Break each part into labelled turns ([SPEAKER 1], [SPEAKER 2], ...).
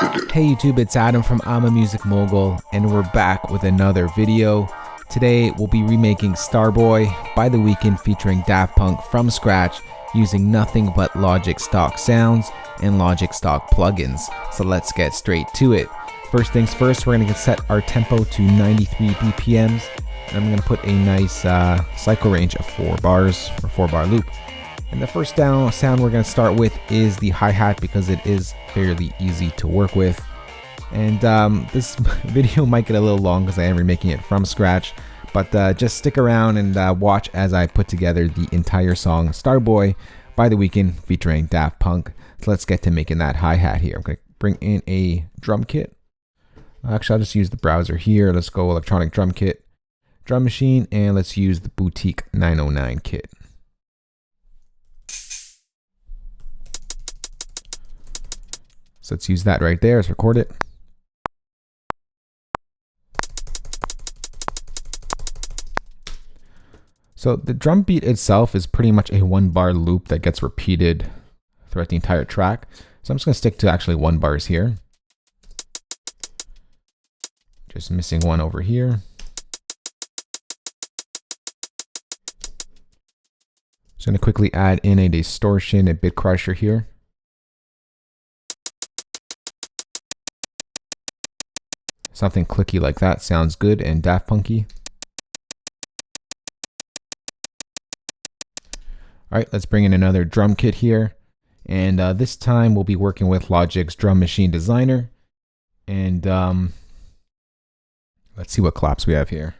[SPEAKER 1] Hey YouTube, it's Adam from I'm a Music Mogul, and we're back with another video. Today we'll be remaking Starboy by The Weeknd featuring Daft Punk from scratch using nothing but Logic stock sounds and Logic stock plugins. So let's get straight to it. First things first, we're going to set our tempo to 93 BPMs, and I'm going to put a nice cycle range of 4 bars or 4-bar loop. And the first sound we're going to start with is the hi-hat because it is fairly easy to work with. And this video might get a little long because I am remaking it from scratch, but just stick around and watch as I put together the entire song Starboy by The Weeknd featuring Daft Punk. So let's get to making that hi-hat here. I'm going to bring in a drum kit. Actually, I'll just use the browser here. Let's go electronic drum kit, drum machine, and let's use the Boutique 909 kit. So let's use that right there. Let's record it. So the drum beat itself is pretty much a 1-bar loop that gets repeated throughout the entire track. So I'm just going to stick to actually 1 bars here. Just missing one over here. Just going to quickly add in a distortion, a bit crusher here. Something clicky like that sounds good and Daft Punky. Alright, let's bring in another drum kit here. And this time we'll be working with Logic's Drum Machine Designer. And let's see what claps we have here.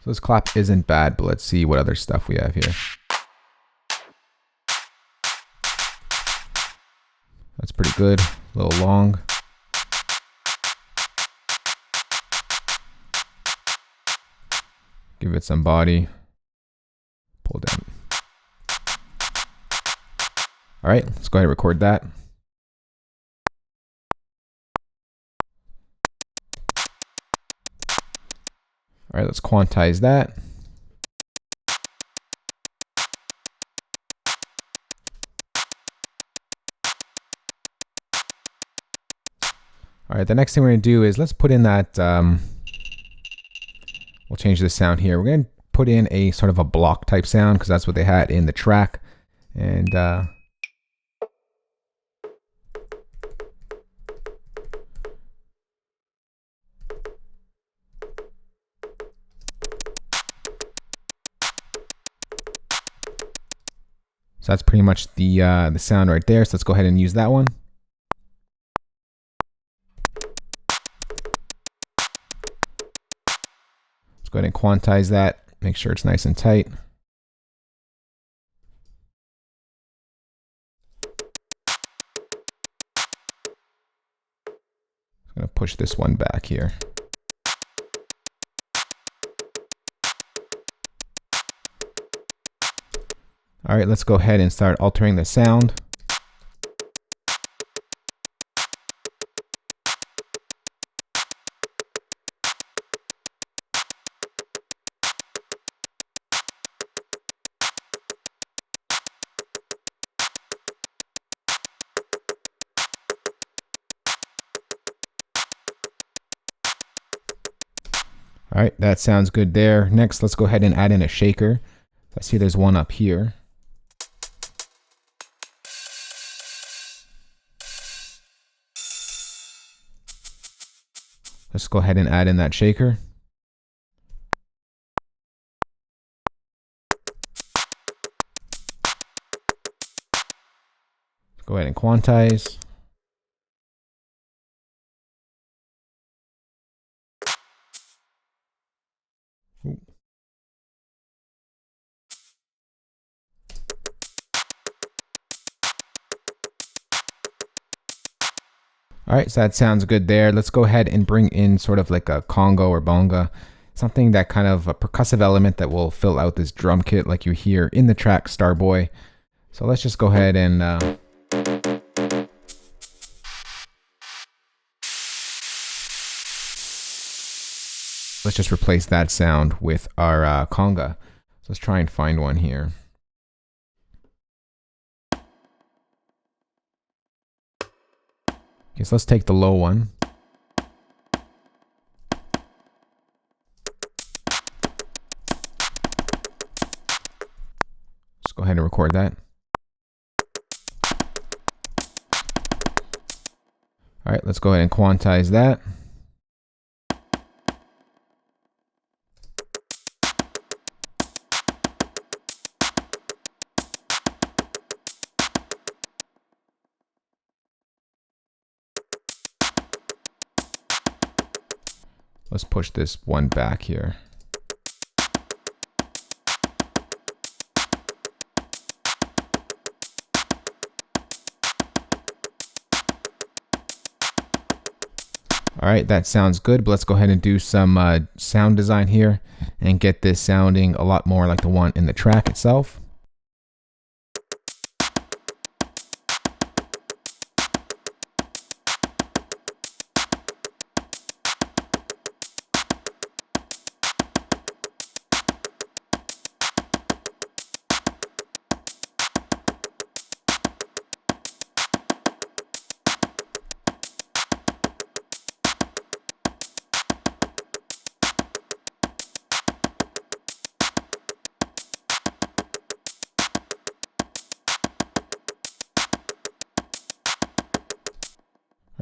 [SPEAKER 1] So this clap isn't bad, but let's see what other stuff we have here. That's pretty good, a little long. Give it some body. Pull down. All right, let's go ahead and record that. All right, let's quantize that. All right, the next thing we're going to do is let's put in that, we'll change the sound here. We're going to put in a sort of a block type sound because that's what they had in the track. And so that's pretty much the sound right there. So let's go ahead and use that one. Go ahead and quantize that, make sure it's nice and tight. I'm going to push this one back here. All right, let's go ahead and start altering the sound. All right, that sounds good there. Next, let's go ahead and add in a shaker. I see there's one up here. Let's go ahead and add in that shaker. Go ahead and quantize. All right, so that sounds good there. Let's go ahead and bring in sort of like a conga or bonga, something that kind of a percussive element that will fill out this drum kit like you hear in the track Starboy. So let's just go ahead and let's just replace that sound with our conga. So let's try and find one here. Okay, so let's take the low one. Let's go ahead and record that. All right, let's go ahead and quantize that. Let's push this one back here. All right, that sounds good, but let's go ahead and do some sound design here and get this sounding a lot more like the one in the track itself.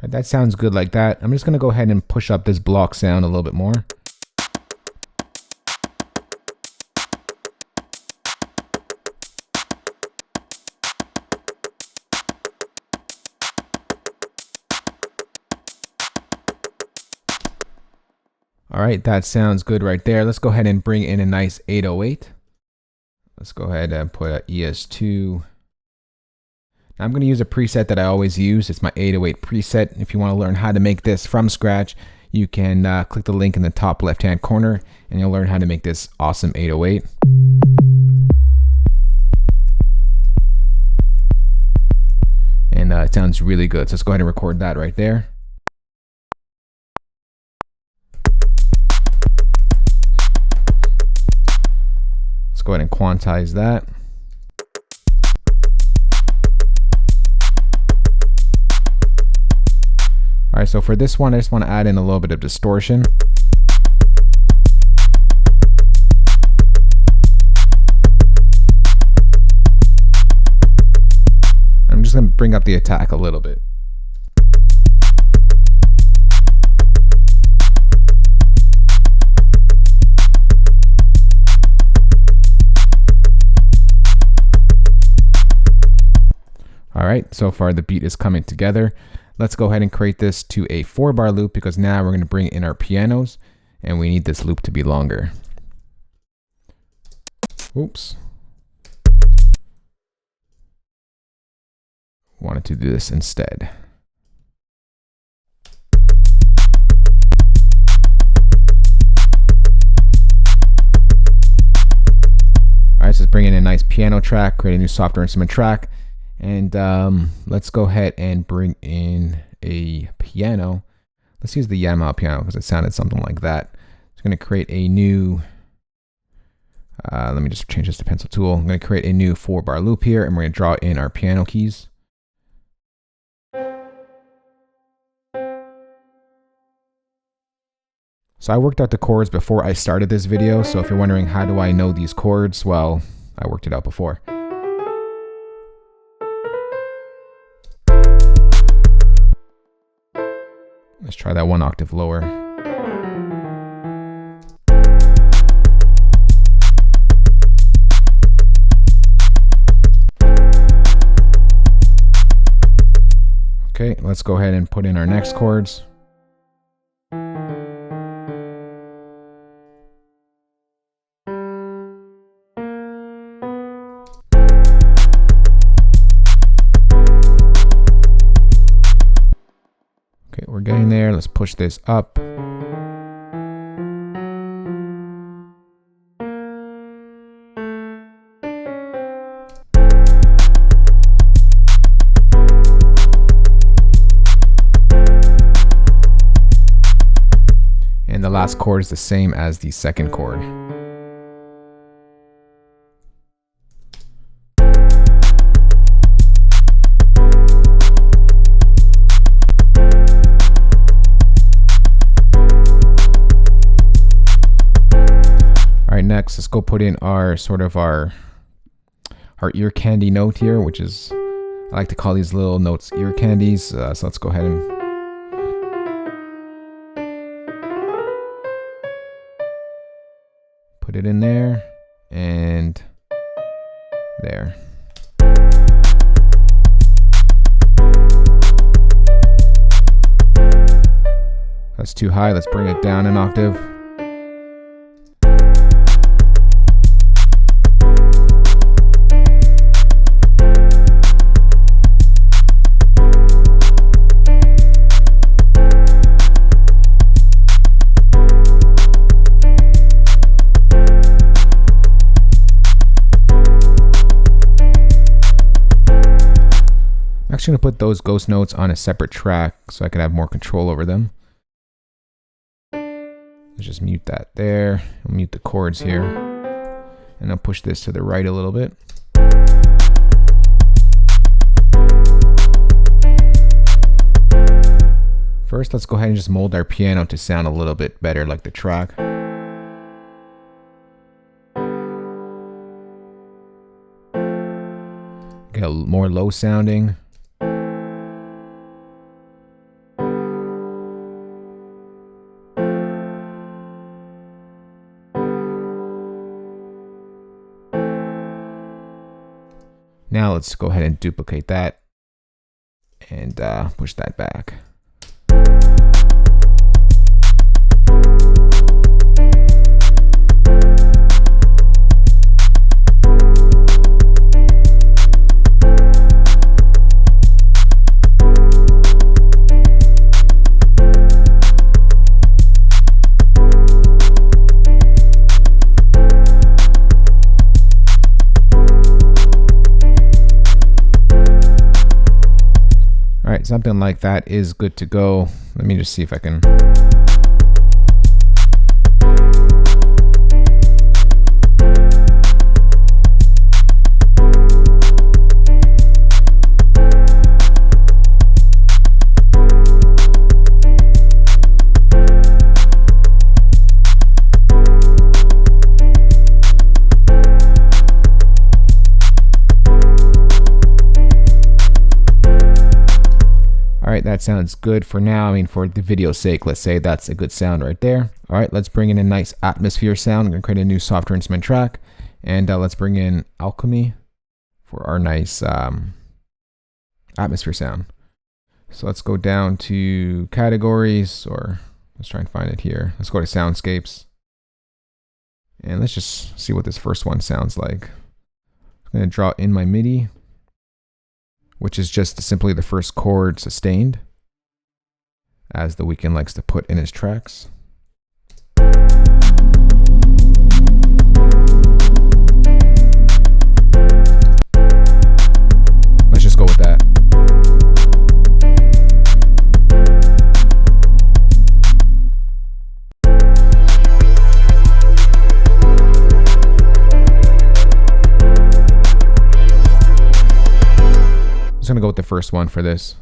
[SPEAKER 1] That sounds good like that. I'm just going to go ahead and push up this block sound a little bit more. All right, that sounds good right there. Let's go ahead and bring in a nice 808. Let's go ahead and put an ES2. Now I'm going to use a preset that I always use. It's my 808 preset. If you want to learn how to make this from scratch, you can click the link in the top left-hand corner and you'll learn how to make this awesome 808. And it sounds really good. So let's go ahead and record that right there. Let's go ahead and quantize that. All right, so for this one, I just want to add in a little bit of distortion. I'm just going to bring up the attack a little bit. All right, so far the beat is coming together. Let's go ahead and create this to a 4-bar loop because now we're going to bring in our pianos and we need this loop to be longer. Oops. Wanted to do this instead. All right, so let's bring in a nice piano track, create a new software instrument track. And let's go ahead and bring in a piano. Let's use the Yamaha piano because it sounded something like that. It's going to create a new, let me just change this to pencil tool. I'm going to create a new 4-bar loop here and we're going to draw in our piano keys. So I worked out the chords before I started this video. So if you're wondering how do I know these chords, well, I worked it out before. Let's try that 1 octave lower. Okay, let's go ahead and put in our next chords. Okay, we're getting there. Let's push this up. And the last chord is the same as the second chord. next, let's go put in our our ear candy note here, which is, I like to call these little notes ear candies. So let's go ahead and put it in there and there. That's too high. Let's bring it down an octave. I'm actually going to put those ghost notes on a separate track so I can have more control over them. Let's just mute that there. I'll mute the chords here. And I'll push this to the right a little bit. First, let's go ahead and just mold our piano to sound a little bit better like the track. Get a more low sounding. Now let's go ahead and duplicate that and push that back. Something like that is good to go. Let me just see if I can. Alright, that sounds good for now. I mean, for the video's sake, let's say that's a good sound right there. Alright, let's bring in a nice atmosphere sound. I'm going to create a new software instrument track. And let's bring in Alchemy for our nice atmosphere sound. So let's go down to categories, or let's try and find it here. Let's go to soundscapes. And let's just see what this first one sounds like. I'm going to draw in my MIDI, which is just simply the first chord sustained, as the Weeknd likes to put in his tracks. Let's just go with that. I'm just going to go with the first one for this.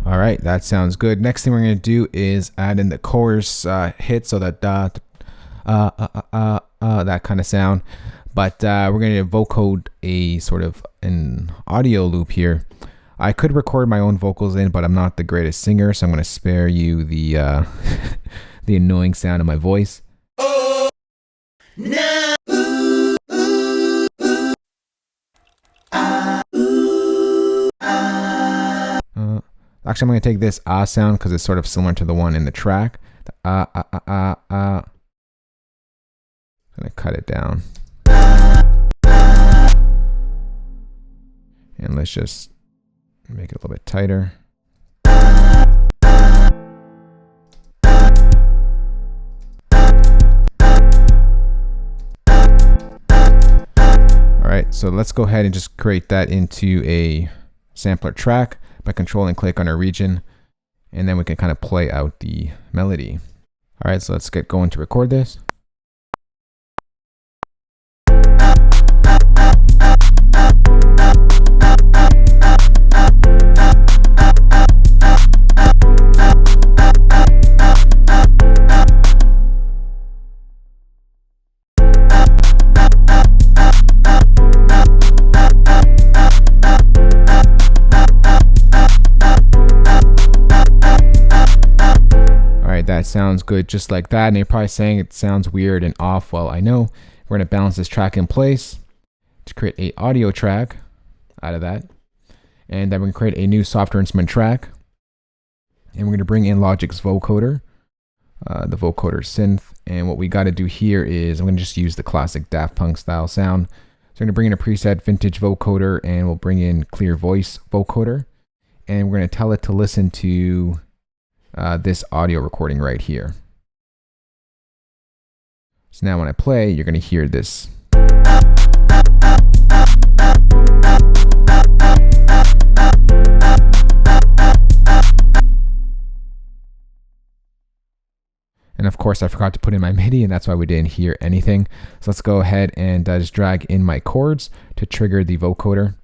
[SPEAKER 1] All right, that sounds good. Next thing we're going to do is add in the chorus hit, so that that kind of sound. But we're going to vocode a sort of an audio loop here. I could record my own vocals in, but I'm not the greatest singer, so I'm going to spare you the the annoying sound of my voice. Oh, no. Actually, I'm going to take this sound because it's sort of similar to the one in the track. The I'm going to cut it down. And let's just make it a little bit tighter. All right, so let's go ahead and just create that into a sampler track by control and click on our region, and then we can kind of play out the melody. All right, so let's get going to record this. sounds good just like that. And you're probably saying it sounds weird and off. Well, I know. We're going to balance this track in place to create a audio track out of that. And then we're going to create a new software instrument track. And we're going to bring in Logic's vocoder, the vocoder synth. And what we got to do here is I'm going to just use the classic Daft Punk style sound. So we're going to bring in a preset vintage vocoder, and we'll bring in clear voice vocoder. And we're going to tell it to listen to this audio recording right here. So now when I play, you're going to hear this. And of course, I forgot to put in my MIDI, and that's why we didn't hear anything. So let's go ahead and just drag in my chords to trigger the vocoder.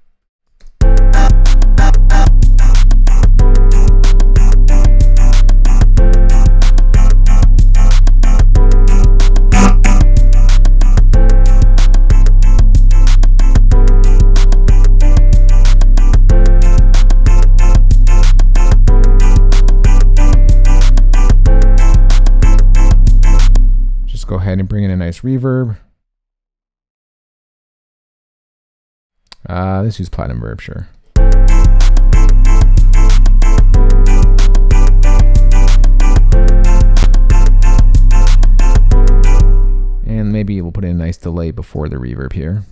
[SPEAKER 1] Go ahead and bring in a nice reverb. Let's use platinum verb, sure. And maybe we'll put in a nice delay before the reverb here.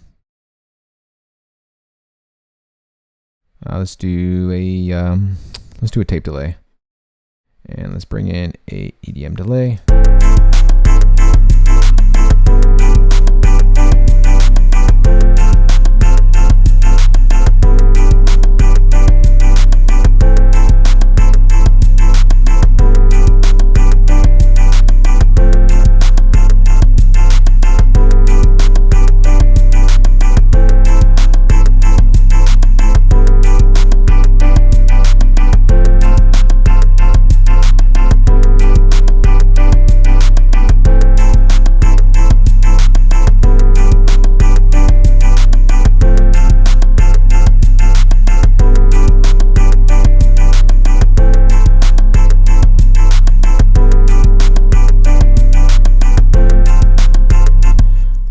[SPEAKER 1] Let's do a tape delay. And let's bring in a EDM delay.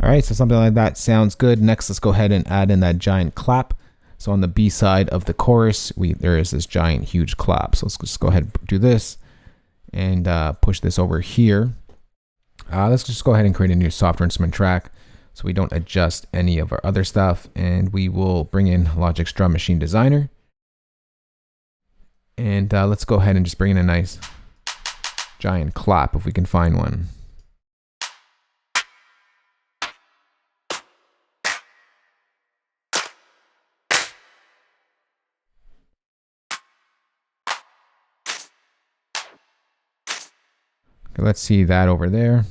[SPEAKER 1] Alright, so something like that sounds good. Next, let's go ahead and add in that giant clap. So on the B side of the chorus, there is this giant, huge clap. So let's just go ahead and do this and push this over here. Let's just go ahead and create a new software instrument track so we don't adjust any of our other stuff. And we will bring in Logic's Drum Machine Designer. And let's go ahead and just bring in a nice giant clap if we can find one. Okay, let's see that over there.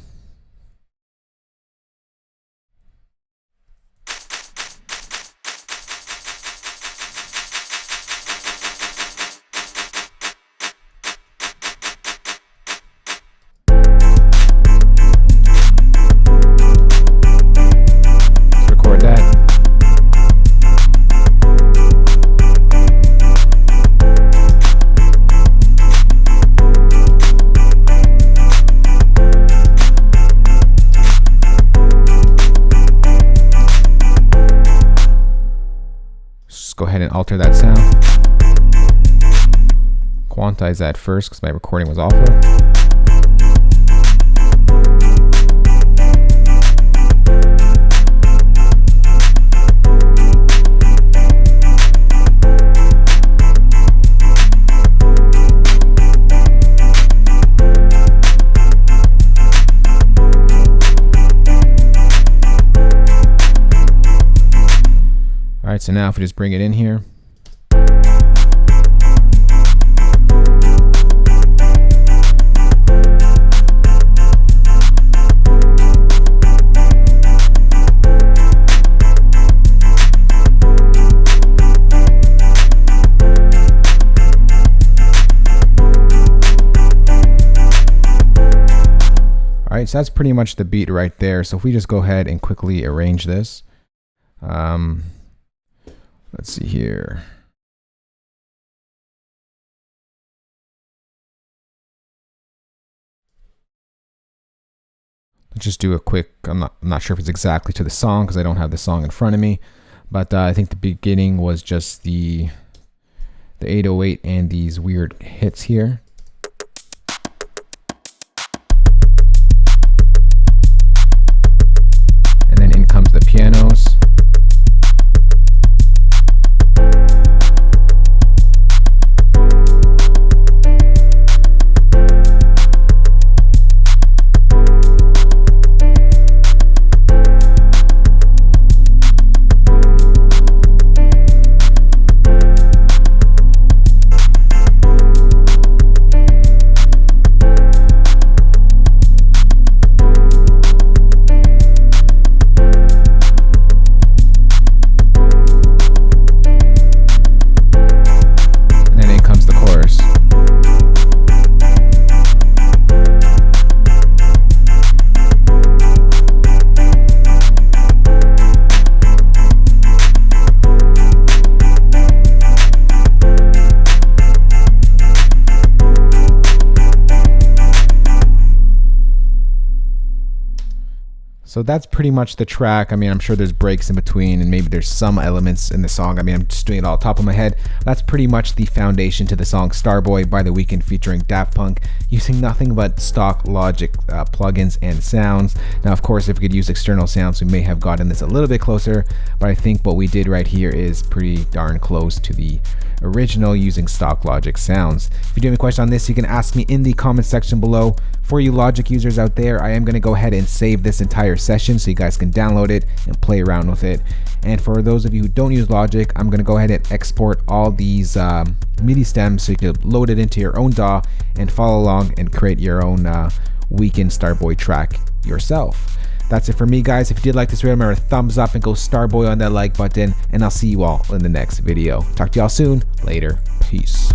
[SPEAKER 1] Let's record that. Go ahead and alter that sound. Quantize that first because my recording was awful. Alright, so now if we just bring it in here. Alright, so that's pretty much the beat right there. So if we just go ahead and quickly arrange this. Let's see here. just do a quick, I'm not sure if it's exactly to the song because I don't have the song in front of me, but I think the beginning was just the 808 and these weird hits here. And then in comes the pianos. So that's pretty much the track. I mean, I'm sure there's breaks in between and maybe there's some elements in the song. I mean, I'm just doing it all top of my head. That's pretty much the foundation to the song Starboy by The Weeknd featuring Daft Punk, using nothing but stock Logic plugins and sounds. Now, of course, if we could use external sounds, we may have gotten this a little bit closer, but I think what we did right here is pretty darn close to the original using stock Logic sounds. If you do have any question on this, you can ask me in the comment section below. For you Logic users out there, I am going to go ahead and save this entire session so you guys can download it and play around with it. And for those of you who don't use Logic, I'm going to go ahead and export all these MIDI stems so you can load it into your own DAW and follow along and create your own Weeknd Starboy track yourself. That's it for me, guys. If you did like this video, remember to thumbs up and go Starboy on that like button, and I'll see you all in the next video. Talk to y'all soon. Later. Peace.